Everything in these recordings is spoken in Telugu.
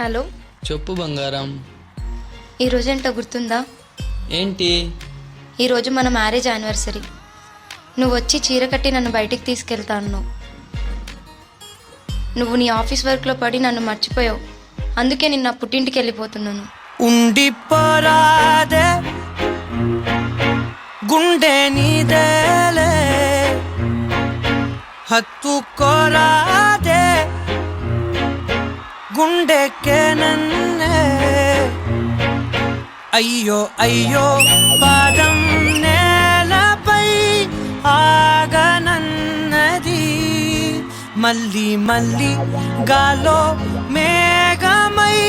హలో, చెప్పు బంగారం. ఈరోజు ఏంటో గుర్తుందా? ఏంటి? ఈరోజు మన మ్యారేజ్ యానివర్సరీ. నువ్వు వచ్చి చీర కట్టి నన్ను బయటికి తీసుకెళ్తా అన్నావు. నువ్వు నీ ఆఫీస్ వర్క్లో పడి నన్ను మర్చిపోయావు. అందుకే నిన్న పుట్టింటికి వెళ్ళిపోతున్నాను. ఉండిపోరాదే గుండె నీదేలే హత్తుకోరాదే గుండెకే నన్నే అయ్యో అయ్యో పాదం నేలపై ఆగనన్నది మళ్ళీ మళ్ళీ గాలో మేఘమై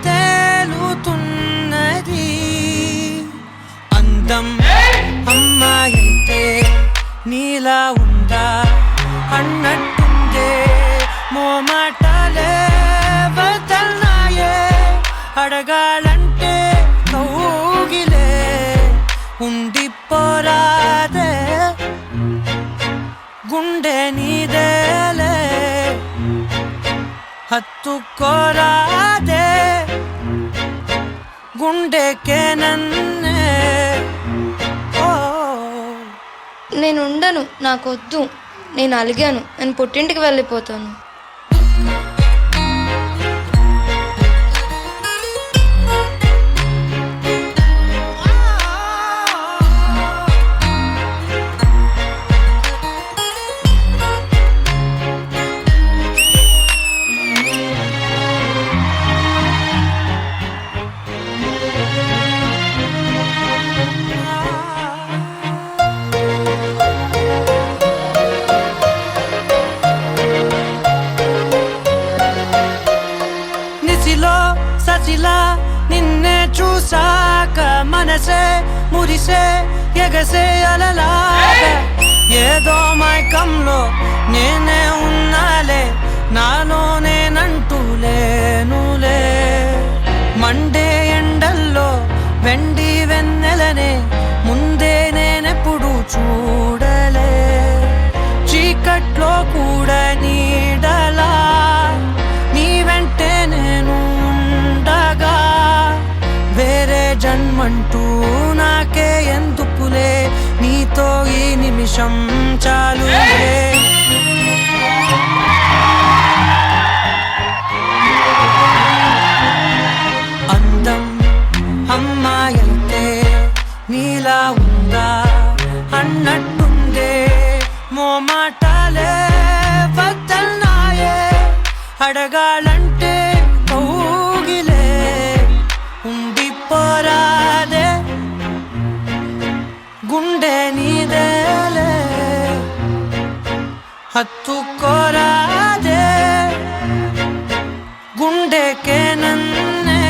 తేలుతున్నది అందం అమ్మాయంటే నీలా ఉందా అన్నట్టుందే మోమాటలే వదల్నాయే అడగాలంటే కౌగిలే ఉండిపోరాదే గుండె నీదేలే హత్తుకోరాదే గుండెకే నన్నే నేను ఉండను, నాకొద్దు. నేను అలిగాను, నేను పుట్టింటికి వెళ్ళిపోతాను. సచిలా నిన్నే చూసాక మనసే మురిసే ఎగసే అలలాగా ఏదో మైకంలో నేనే ఉన్నాలే నాలో నేనంటూ లేనులే మండే ఎండల్లో వెండి వెన్నెలనే ముందే నేనెప్పుడు చూడలే చీకట్లో కూడా నీడలా నీ వెంటే నేను ఉండగా వేరే జన్మంటూ నాకే ఎందుకులే నీతో ఈ నిమిషం చాలులే అందం అమ్మాయంటే నీలా ఉందా అన్నట్టుందే మోమాటలే వదల్నాయే అడగాలంటే కౌగిలే ఉండిపోరాదే గుండె నీదేలే హత్తుకోరాదే గుండెకే నన్నే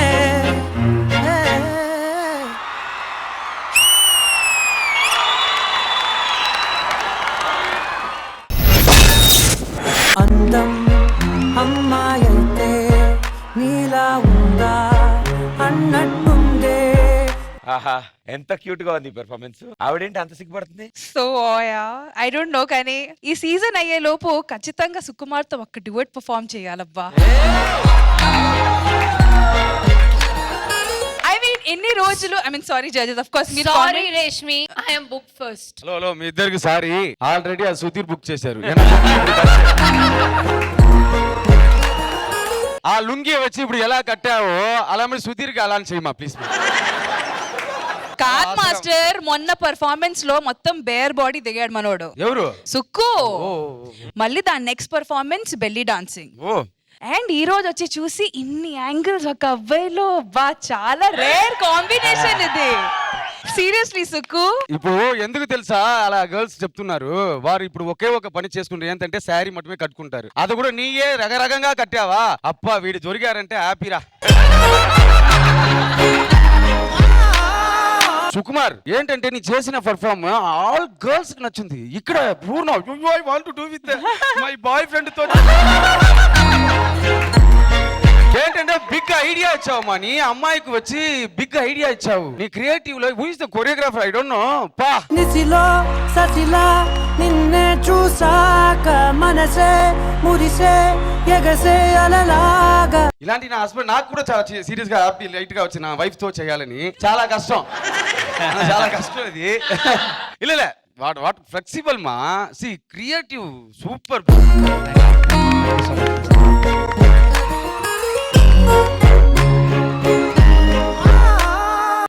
అందం అమ్మాయంటే నీలా ఉందా అన్నట్టుందే. ఆహా, ఎంత క్యూట్ గా ఉంది పెర్ఫార్మెన్స్. ఆవిడేంటి అంత సిగ్గుపడుతుంది? సో ఐ డోంట్ నో, కానీ ఈ సీజన్ అయ్యే లోపు ఖచ్చితంగా సుకుమార్ తో ఒక్క డ్యూయట్ పర్ఫార్మ్ చేయాలబ్బా. ఐ మీన్ ఎన్ని రోజులు, I mean sorry judges, of course మీరు sorry Rashmi, I am book first. Hello మీ ఇద్దరికి సారీ, ఆల్రెడీ ఆ సుధీర్ బుక్ చేశారు. ఆ లుంగి వచ్చి ఇప్పుడు ఎలా కట్టావో అలా మరి సుధీర్కి అలా చేయమా ప్లీజ్. కాద్ మాస్టర్, మొన్న పర్ఫార్మెన్స్ లో మొత్తం బేర్ బాడీ దిగాడు మనోడు. ఎవరు? సుక్కు. మళ్ళీ దాని next performance belly dancing. Oh and ఈ రోజు వచ్చి చూసి ఇన్ని యాంగిల్స్ ఒక అబ్బాయిలో, బా చాలా రేర్ కాంబినేషన్ ఇది. సీరియస్లీ సుక్కు. ఇప్పుడు ఎందుకు తెలుసా అలా గర్ల్స్ చెప్తున్నారు, వారు ఇప్పుడు ఒకే ఒక పని చేసుకుంటారు, ఏంటంటే శారీ మటుమే కట్టుకుంటారు. అది కూడా నీయే రకరకంగా కట్టావా? అప్ప వీడు దొరికారంటే హ్యాపీరా. సుకుమార్, ఏంటంటే నీ చేసిన పర్ఫార్మ్ ఆల్ గర్ల్స్ కి నచ్చింది. ఇక్కడ Poorna I want to do with my boyfriend తో ఏంటంటే బిగ్ ఐడియా ఇచ్చావు మా నీ అమ్మాయికి వచ్చి బిగ్ ఐడియా ఇచ్చావు నీ క్రియేటివ్ లో who is the choreographer I don't no పా నిసిలో ససిలా నిన్నే చూసాక మనసే మురిసే ఎగసే అలలాగా. ఇలాంటి నా హస్బెండ్ నాకు కూడా చాలా సీరియస్ గా హ్యాపీ లైట్ గా వచ్చి నా వైఫ్ తో చేయాలని చాలా కష్టం చాలా కష్టం ఇది ఇలా వాట్ ఫ్లెక్సిబుల్ మా సి క్రియేటివ్ సూపర్.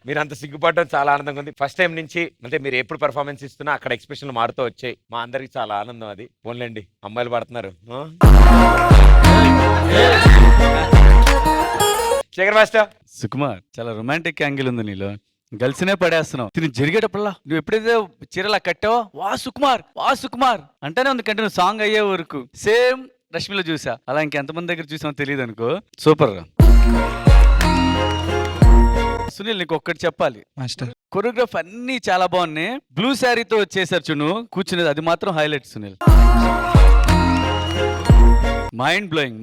మీరు అంత సిగ్గుపడడం చాలా ఆనందంగా ఉంది. ఫస్ట్ టైం నుంచి అంటే మీరు ఎప్పుడు పెర్ఫార్మెన్స్ ఇస్తున్నా అక్కడ ఎక్స్ప్రెషన్లు మారుతూ వచ్చాయి. మా అందరికి చాలా ఆనందం అది. పోన్లేండి, అమ్మాయిలు పడుతున్నారు. శేఖర్ మాస్టర్, సుకుమార్ చాలా రొమాంటిక్ యాంగిల్ ఉంది నీలో, గల్సినే పడేస్తున్నావు. తిని జరిగేటప్పుడల్లా నువ్వు ఎప్పుడైతే చీరలా కట్టావో వా సుకుమార్ అంటేనే ఉంది కంటే నువ్వు సాంగ్ అయ్యే వరకు. సేమ్ రష్మిలో చూసా, అలా ఇంకెంతమంది దగ్గర చూసామో తెలియదు అనుకో. సూపర్. సునీల్ నీకు ఒక్కటి చెప్పాలి, మాస్టర్. కొరియోగ్రాఫ్ అన్ని చాలా బాగున్నాయి. బ్లూ శారీతో చేశారు చూడు కూర్చునేది, అది మాత్రం highlight Sunil. Mind blowing.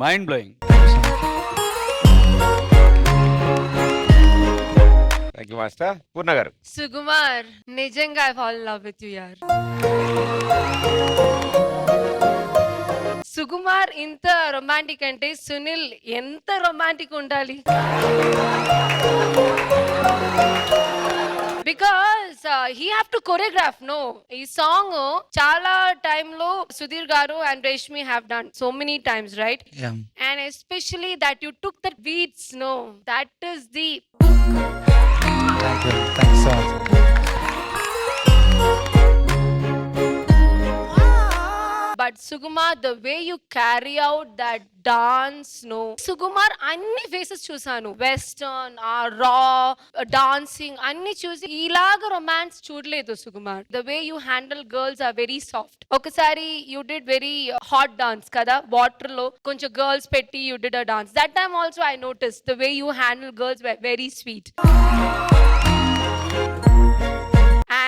Thank you master. Poorna garu, Sugumar, నిజంగా I fall in love with you, yaar. Sukumar ఇంత రొమాంటిక్ అంటే సునీల్ ఎంత రొమాంటిక్ ఉండాలి. Because he have to choreograph. No, ఈ సాంగ్ చాలా టైమ్ లో Sudheer garu and Reshmi have done so many times, right? And especially that you took that beats, no, that is the But Sugumar, the way you carry out that dance, no. Sugumar, అన్ని ఫేసెస్ చూసాను. వెస్టర్న్, రా, డాన్సింగ్ అన్ని చూసి ఇలాగ రొమాన్స్ చూడలేదు Sukumar. The way you handle girls are very soft. ఒకసారి you did very hot dance కదా, వాటర్ లో కొంచెం గర్ల్స్ పెట్టి you did a dance. That time also I notice the way you handle girls were very sweet.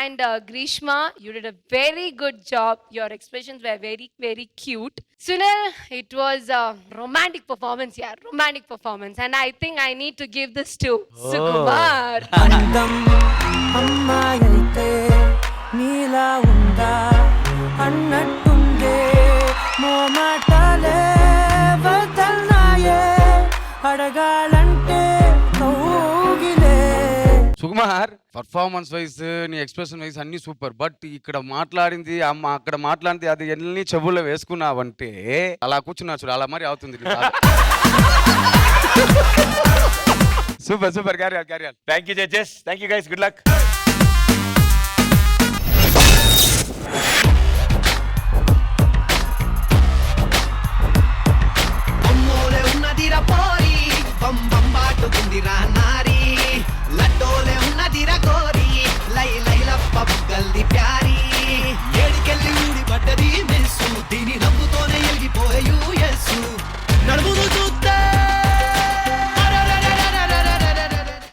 And Grishma, you did a very good job. Your expressions were very, very cute. Sunil, it was a romantic performance, yeah, romantic performance. And I think I need to give this to Sukumar. అందం అమ్మాయైతే నీలా ఉందా అన్నట్టుందే మోమాటాలే వదల్నాయే అడగాలంటే కౌగిలే. సుకుమార్ పర్ఫార్మెన్స్ వైజ్ నీ ఎక్స్ప్రెషన్ వైజ్ అన్ని సూపర్. బట్ ఇక్కడ మాట్లాడింది అక్కడ మాట్లాడింది అది ఎన్ని చెవుల్లో వేసుకున్నావంటే అలా కూర్చున్నా చూడు, అలా మరి అవుతుంది. Super. Carry on. Thank you judges, thank you guys, good luck.